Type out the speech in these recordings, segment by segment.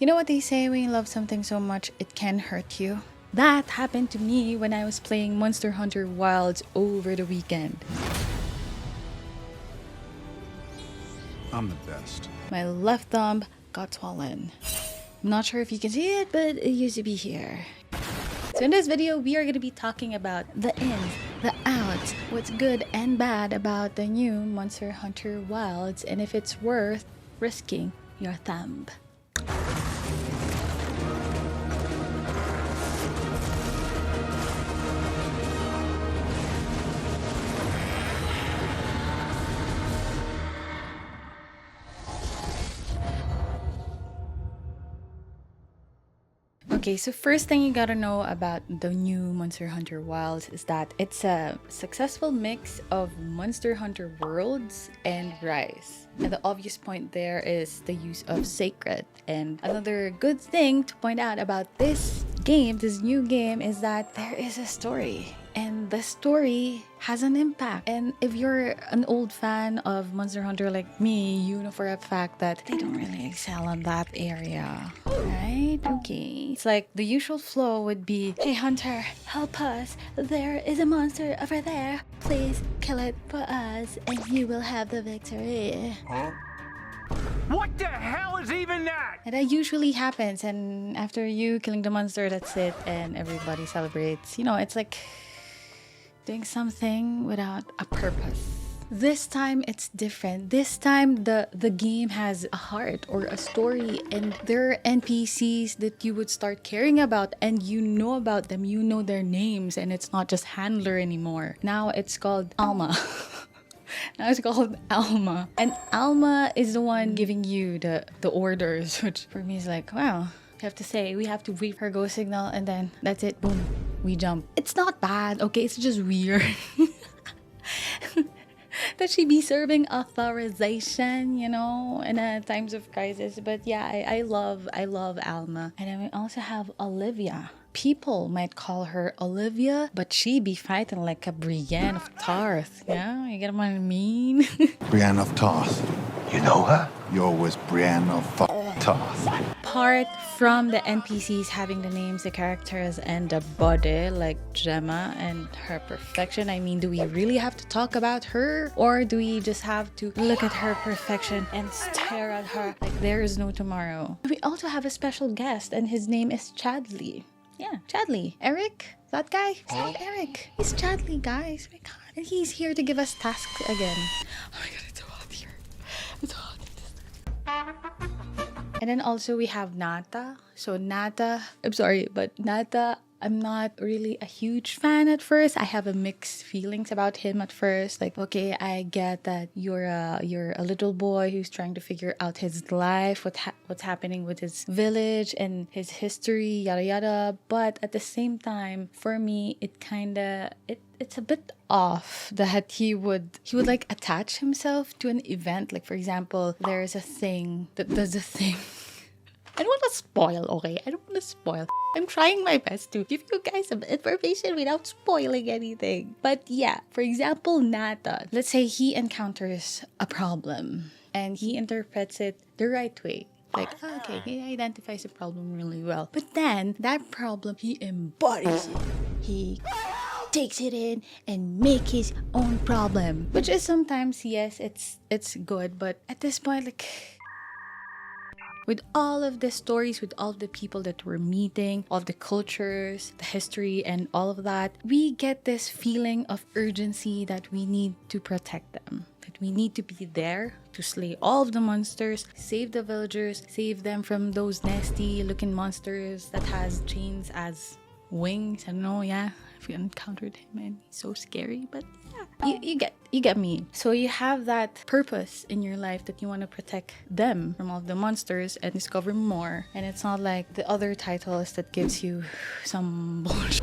You know what they say, when you love something so much, it can hurt you? That happened to me when I was playing Monster Hunter Wilds over the weekend. I'm the best. My left thumb got swollen. I'm not sure if you can see it, but it used to be here. So in this video, we are going to be talking about the ins, the outs, what's good and bad about the new Monster Hunter Wilds, and if it's worth risking your thumb. Okay, so first thing you gotta know about the new Monster Hunter Wilds is that it's a successful mix of Monster Hunter Worlds and Rise. And the obvious point there is the use of Sacred. And another good thing to point out about this game, this new game, is that there is a story. And the story has an impact. And if you're an old fan of Monster Hunter like me, you know for a fact that they don't really excel on that area. Right? Okay. It's like the usual flow would be, "Hey Hunter, help us. There is a monster over there. Please kill it for us and you will have the victory." What the hell is even that? And that usually happens, and after you killing the monster, that's it, and everybody celebrates. You know, it's like doing something without a purpose. This time it's different. This time the game has a heart or a story, and there are NPCs that you would start caring about, and you know about them, you know their names, and it's not just Handler anymore. Now it's called Alma. Now it's called Alma. And Alma is the one giving you the orders, which for me is like, wow. I have to say, we have to wait for her go signal, and then that's it, boom, we jump. It's not bad, okay? It's just weird. That she be serving authorization, you know, in times of crisis. But yeah, I love Alma. And then we also have Olivia. People might call her Olivia, but she be fighting like a Brienne of Tarth. Yeah, you get what I mean? Brienne of Tarth. You know her? You're always Brienne of Tarth. Apart from the NPCs having the names, the characters, and the body, like Gemma and her perfection, I mean, do we really have to talk about her? Or do we just have to look at her perfection and stare at her like there is no tomorrow? We also have a special guest, and his name is Chadley. Yeah, Chadley. Eric? That guy? It's not Eric. He's Chadley, guys. Oh my god. And he's here to give us tasks again. Oh my god, it's so hot here. It's hot. And then also we have Nata. So Nata, I'm sorry, but Nata, I'm not really a huge fan at first. I have a mixed feelings about him at first. Like, okay, I get that you're a little boy who's trying to figure out his life, what's happening with his village and his history, yada yada. But at the same time, for me, it's a bit off that he would like attach himself to an event. Like, for example, there's a thing that does a thing. I don't want to spoil, okay? I don't want to spoil. I'm trying my best to give you guys some information without spoiling anything. But yeah, for example, Nata. Let's say he encounters a problem and he interprets it the right way. Like, okay, he identifies the problem really well. But then, that problem, he embodies it. He takes it in and make his own problem. Which is sometimes, yes, it's good. But at this point, like, with all of the stories, with all of the people that we're meeting, all of the cultures, the history, and all of that, we get this feeling of urgency that we need to protect them. That we need to be there to slay all of the monsters, save the villagers, save them from those nasty looking monsters that has chains as wings. I don't know, yeah, if you encountered him, and he's so scary, but yeah, you get me. So you have that purpose in your life that you want to protect them from all the monsters and discover more. And it's not like the other titles that gives you some bullshit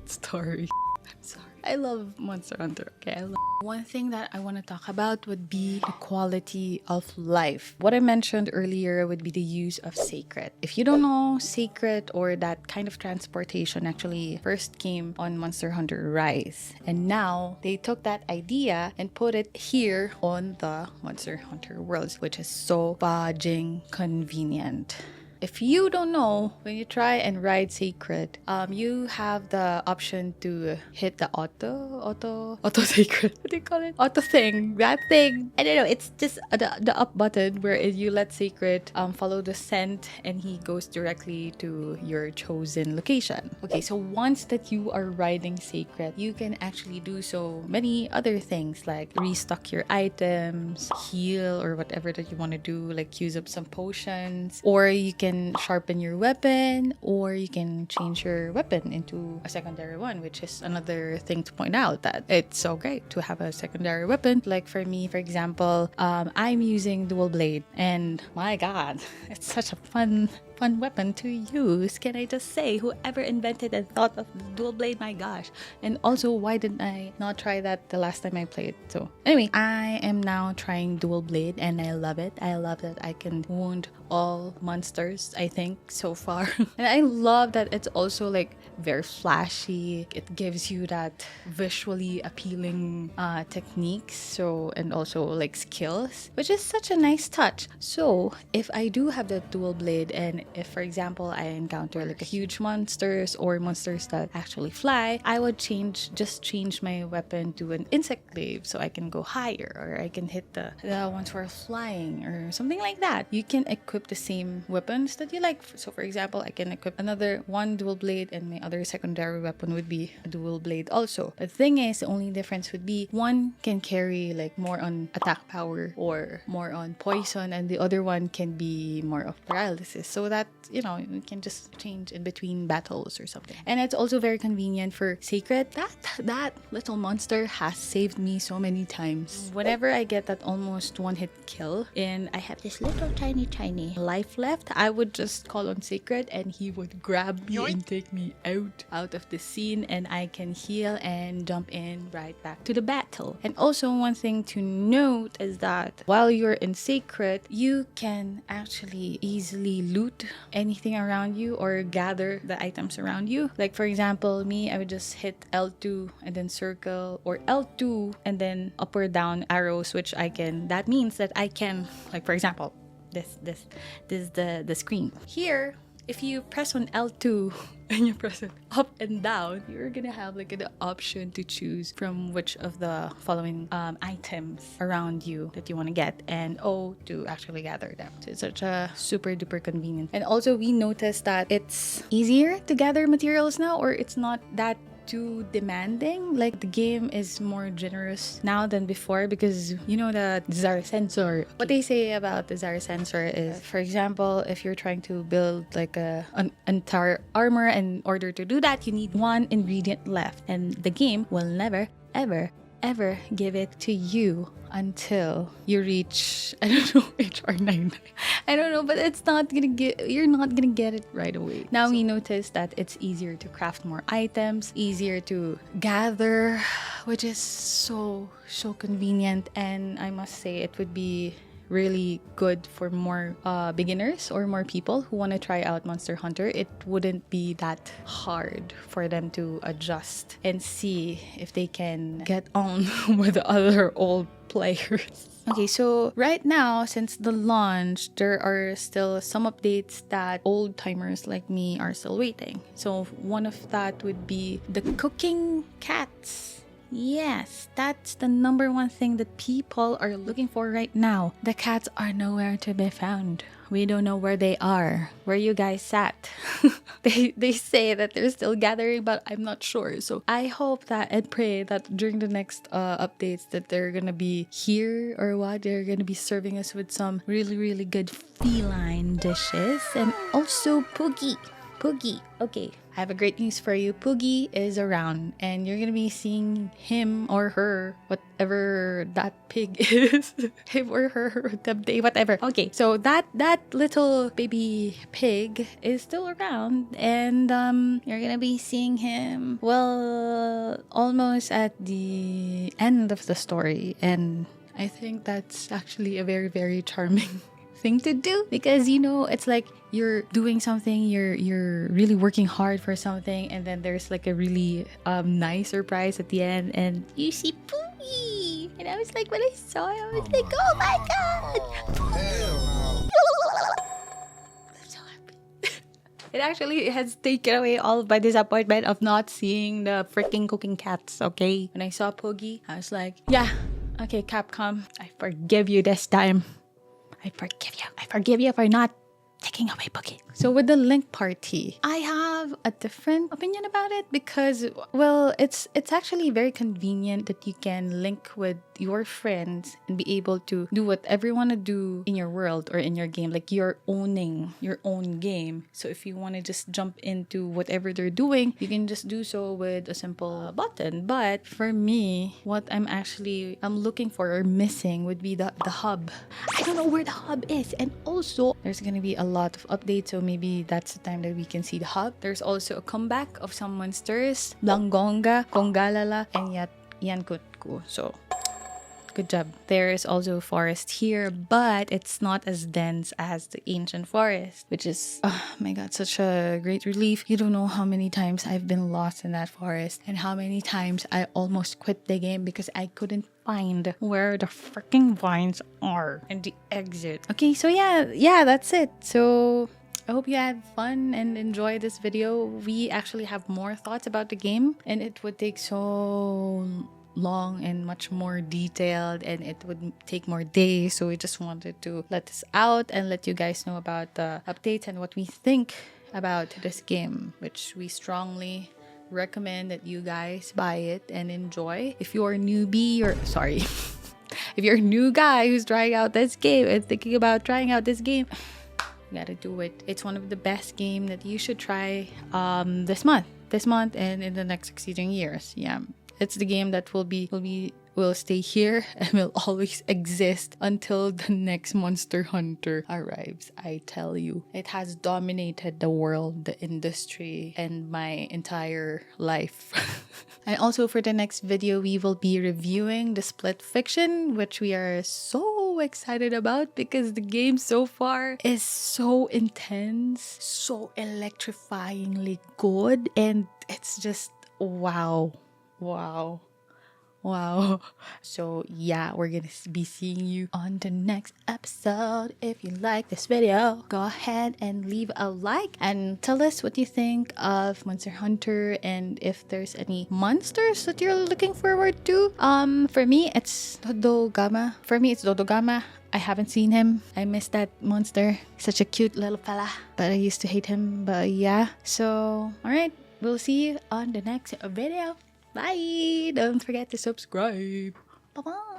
story. I'm sorry. I love Monster Hunter, okay? One thing that I want to talk about would be the quality of life. What I mentioned earlier would be the use of Sacred. If you don't know, Sacred or that kind of transportation actually first came on Monster Hunter Rise. And now they took that idea and put it here on the Monster Hunter Worlds, which is so fudging convenient. if you don't know, when you try and ride Sacred, you have the option to hit the auto Sacred. What do you call it? Auto thing. That thing. I don't know. It's just the up button where you let Sacred follow the scent and he goes directly to your chosen location. Okay, so once that you are riding Sacred, you can actually do so many other things like restock your items, heal, or whatever that you want to do, like use up some potions, or you can sharpen your weapon, or you can change your weapon into a secondary one, which is another thing to point out that it's so great to have a secondary weapon. Like for me, for example, I'm using dual blade, and my god, it's such a fun weapon to use. Can I just say, whoever invented and thought of the dual blade, my gosh. And also, why didn't I not try that the last time I played? So anyway, I am now trying dual blade and I love it. I love that I can wound all monsters, I think, so far. And I love that it's also like very flashy. It gives you that visually appealing techniques, so, and also like skills, which is such a nice touch. So if I do have the dual blade, and if for example I encounter like a huge monsters or monsters that actually fly, I would just change my weapon to an insect glaive so I can go higher, or I can hit the ones who are flying or something like that. You can equip the same weapons that you like. So for example, I can equip another one dual blade and my other secondary weapon would be a dual blade also. The thing is, the only difference would be one can carry like more on attack power or more on poison, and the other one can be more of paralysis, so that you can just change in between battles or something. And it's also very convenient for Sacred. That little monster has saved me so many times. Whenever I get that almost one hit kill and I have this little tiny life left, I would just call on Sacred and he would grab me and take me out of the scene, and I can heal and jump in right back to the battle. And also, one thing to note is that while you're in Sacred, you can actually easily loot anything around you or gather the items around you. Like for example, me, I would just hit L2 and then circle, or L2 and then up or down arrows, which that means that I can, like for example, this is the screen here. If you press on L2 and you press it up and down, you're gonna have like an option to choose from which of the following items around you that you want to get, and O to actually gather them. So it's such a super duper convenient. And also, we noticed that it's easier to gather materials now, or it's not that too demanding. Like the game is more generous now than before, because the desire sensor. What they say about desire sensor is, for example, if you're trying to build like an entire armor, in order to do that you need one ingredient left, and the game will never ever give it to you until you reach, I don't know, HR99. I don't know, but you're not gonna get it right away. Now we notice that it's easier to craft more items, easier to gather, which is so convenient. And I must say, it would be really good for more beginners or more people who want to try out Monster Hunter. It wouldn't be that hard for them to adjust and see if they can get on with the other old players. Okay, so right now, since the launch, there are still some updates that old timers like me are still waiting. So one of that would be the cooking cats. Yes, that's the number one thing that people are looking for right now. The cats are nowhere to be found. We don't know where they are. Where you guys at? They say that they're still gathering, but I'm not sure. So I hope that and pray that during the next updates that they're gonna be here, or what, they're gonna be serving us with some really good feline dishes. And also Poogie, okay, I have a great news for you. Poogie is around, and you're gonna be seeing him or her, whatever that pig is. Him or her, they, whatever. Okay, so that little baby pig is still around, and you're gonna be seeing him, well, almost at the end of the story. And I think that's actually a very charming thing to do, because it's like you're doing something, you're really working hard for something, and then there's like a really nice surprise at the end, and you see Poogie. And I was like, when I saw it, I was like, oh my god, I'm so happy. It actually has taken away all of my disappointment of not seeing the freaking cooking cats, okay? When I saw Poogie, I was like, yeah, okay, Capcom, I forgive you this time. I forgive you. I forgive you for not taking away Poogie. So with the Link Party, I have a different opinion about it because, well, it's actually very convenient that you can link with your friends and be able to do whatever you want to do in your world or in your game. Like you're owning your own game. So if you want to just jump into whatever they're doing, you can just do so with a simple button. But for me, what I'm looking for or missing would be the hub. I don't know where the hub is. And also, there's going to be a lot of updates. So maybe that's the time that we can see the hub. There's also a comeback of some monsters. Blangonga, Kongalala, and Yankutku. So good job. There is also a forest here, but it's not as dense as the ancient forest, which is, oh my god, such a great relief. You don't know how many times I've been lost in that forest and how many times I almost quit the game because I couldn't find where the freaking vines are and the exit. Okay, so yeah, that's it. So I hope you had fun and enjoyed this video. We actually have more thoughts about the game, and it would take so long and much more detailed, and it would take more days. So we just wanted to let this out and let you guys know about the updates and what we think about this game, which we strongly recommend that you guys buy it and enjoy. If you're a newbie or if you're a new guy who's trying out this game and thinking about trying out this game, you gotta do it. It's one of the best game that you should try this month and in the next succeeding years. Yeah, it's the game that will stay here and will always exist until the next Monster Hunter arrives. I tell you, it has dominated the world, the industry, and my entire life. And also for the next video, we will be reviewing the Split Fiction, which we are so excited about because the game so far is so intense, so electrifyingly good, and it's just wow. So yeah, we're gonna be seeing you on the next episode. If you like this video, go ahead and leave a like and tell us what you think of Monster Hunter and if there's any monsters that you're looking forward to. For me it's Dodogama. I haven't seen him. I miss that monster. Such a cute little fella, but I used to hate him. But yeah, so alright, we'll see you on the next video. Bye! Don't forget to subscribe. Bye-bye!